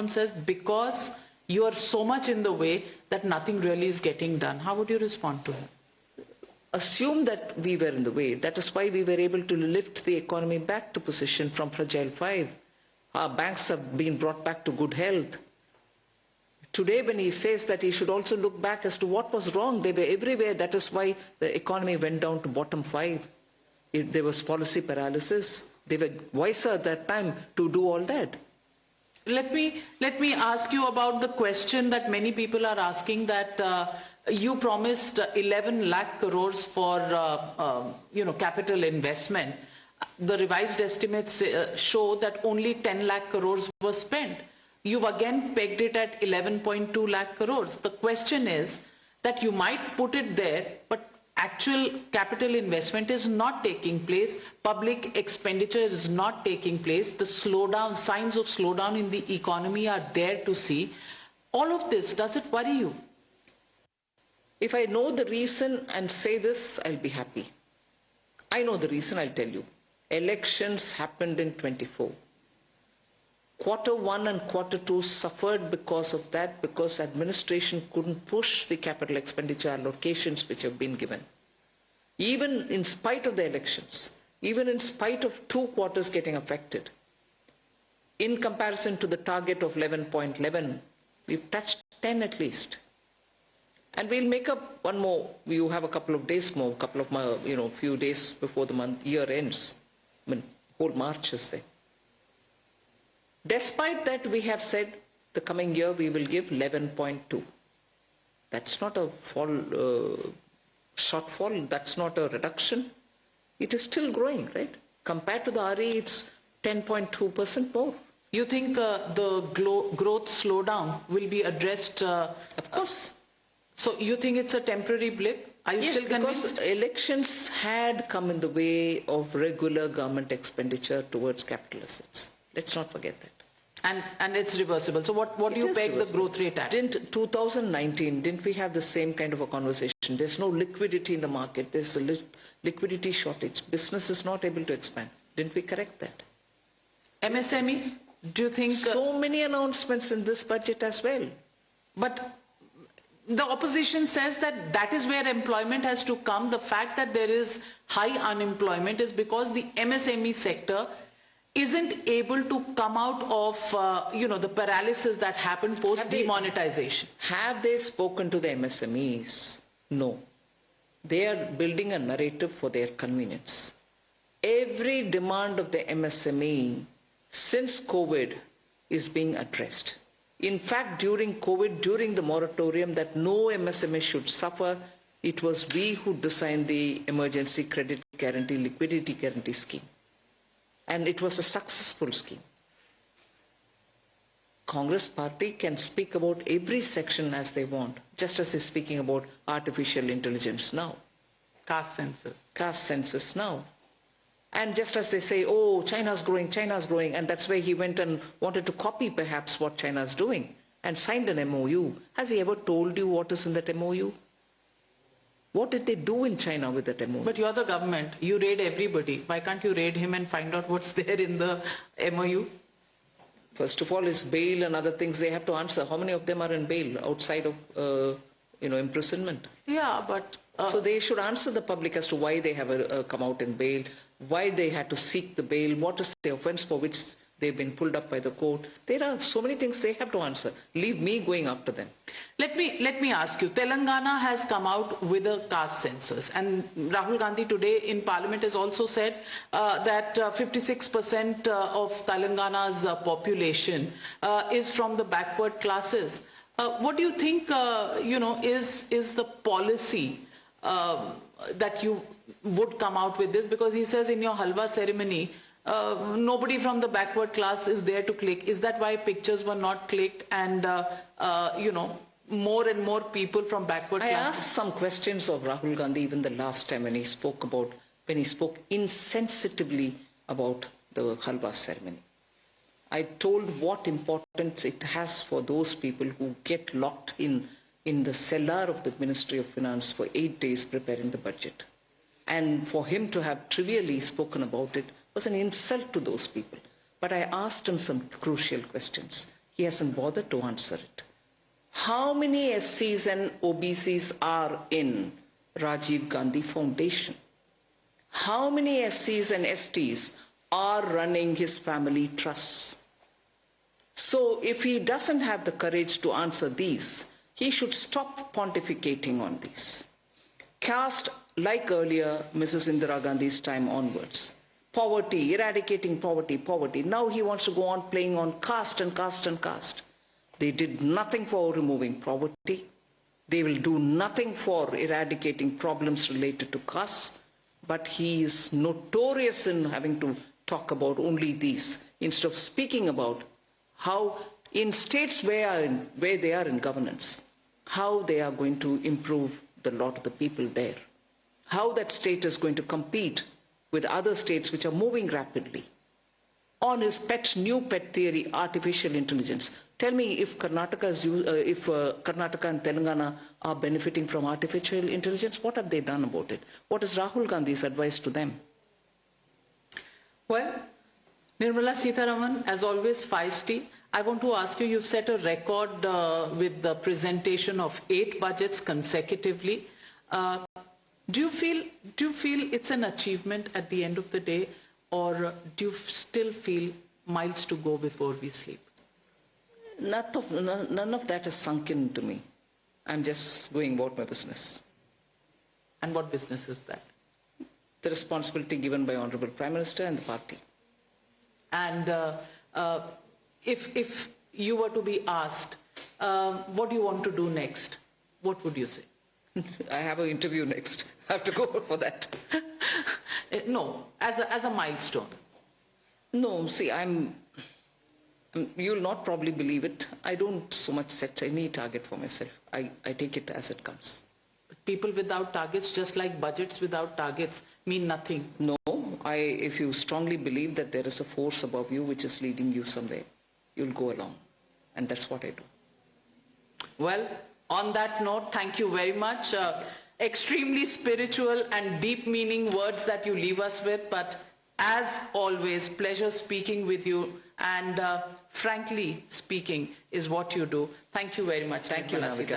says because you are so much in the way that nothing really is getting done. How would you respond to him? Assume that we were in the way. That is why we were able to lift the economy back to position from fragile 5. Our banks have been brought back to good health. Today, when he says that he should also look back as to what was wrong, they were everywhere. That is why the economy went down to bottom 5. There was policy paralysis. They were wiser at that time to do all that. Let me ask you about the question that many people are asking, that you promised 11 lakh crores for capital investment. The revised estimates show that only 10 lakh crores were spent. You've again pegged it at 11.2 lakh crores. The question is that you might put it there, but actual capital investment is not taking place. Public expenditure is not taking place. The slowdown, signs of slowdown in the economy are there to see. All of this, does it worry you? If I know the reason and say this, I'll be happy. I know the reason, I'll tell you. Elections happened in 24. Q1 and Q2 suffered because of that, because administration couldn't push the capital expenditure allocations which have been given. Even in spite of the elections, even in spite of 2 quarters getting affected, in comparison to the target of 11.11, we've touched 10 at least. And we'll make up one more. You have a couple of days more, few days before the year ends. I mean, whole March is there. Despite that, we have said the coming year we will give 11.2. That's not a shortfall. That's not a reduction. It is still growing, right? Compared to the RE, it's 10.2% more. You think the growth slowdown will be addressed? Of course. So you think it's a temporary blip? Are you still convinced? Because elections had come in the way of regular government expenditure towards capital assets. Let's not forget that. And it's reversible. So what do you peg the growth rate at? Didn't 2019, didn't we have the same kind of a conversation? There's no liquidity in the market. There's a liquidity shortage. Business is not able to expand. Didn't we correct that? MSMEs? Do you think... So many announcements in this budget as well. But the opposition says that that is where employment has to come. The fact that there is high unemployment is because the MSME sector isn't able to come out of, the paralysis that happened post-demonetization. Have they spoken to the MSMEs? No. They are building a narrative for their convenience. Every demand of the MSME since COVID is being addressed. In fact, during COVID, during the moratorium that no MSME should suffer, it was we who designed the emergency credit guarantee, liquidity guarantee scheme. And it was a successful scheme. Congress party can speak about every section as they want, just as they're speaking about artificial intelligence now. Caste census. Caste census now. And just as they say, oh, China's growing, and that's where he went and wanted to copy perhaps what China's doing and signed an MOU. Has he ever told you what is in that MOU? What did they do in China with that MOU? But you're the government. You raid everybody. Why can't you raid him and find out what's there in the MOU? First of all, it's bail and other things they have to answer. How many of them are in bail outside of, imprisonment? Yeah, but... So they should answer the public as to why they have come out in bail, why they had to seek the bail, what is the offence for which they've been pulled up by the court. There are so many things they have to answer. Leave me going after them. Let me ask you, Telangana has come out with a caste census, and Rahul Gandhi today in Parliament has also said that 56% of Telangana's population is from the backward classes. What do you think, is the policy that you would come out with this? Because he says in your halwa ceremony, nobody from the backward class is there to click. Is that why pictures were not clicked and, more and more people from backward classes? I asked some questions of Rahul Gandhi even the last time when he spoke insensitively about the halwa ceremony. I told what importance it has for those people who get locked in the cellar of the Ministry of Finance for 8 days preparing the budget. And for him to have trivially spoken about it was an insult to those people. But I asked him some crucial questions. He hasn't bothered to answer it. How many SCs and OBCs are in Rajiv Gandhi Foundation? How many SCs and STs are running his family trusts? So if he doesn't have the courage to answer these, he should stop pontificating on these. Caste, like earlier, Mrs. Indira Gandhi's time onwards. Poverty, eradicating poverty, poverty. Now he wants to go on playing on caste and caste and caste. They did nothing for removing poverty. They will do nothing for eradicating problems related to caste. But he is notorious in having to talk about only these, instead of speaking about how in states where they are in governance, how they are going to improve the lot of the people there, how that state is going to compete with other states which are moving rapidly. On his new pet theory, artificial intelligence. Tell me if Karnataka and Telangana are benefiting from artificial intelligence, what have they done about it? What is Rahul Gandhi's advice to them? Well, Nirmala Sitharaman, as always, feisty. I want to ask you, you've set a record with the presentation of 8 budgets consecutively. Do you feel it's an achievement at the end of the day, or do you still feel miles to go before we sleep? None of that has sunk into me. I'm just going about my business. And what business is that? The responsibility given by Honorable Prime Minister and the party. And if you were to be asked, what do you want to do next? What would you say? I have an interview next. I have to go for that. No, as a milestone. No, see, you'll not probably believe it. I don't so much set any target for myself. I take it as it comes. But people without targets, just like budgets without targets, mean nothing. No, if you strongly believe that there is a force above you which is leading you somewhere, you'll go along. And that's what I do. Well, on that note, thank you very much. Extremely spiritual and deep meaning words that you leave us with, but as always, pleasure speaking with you, and frankly speaking is what you do. Thank you very much. Thank you, Navika.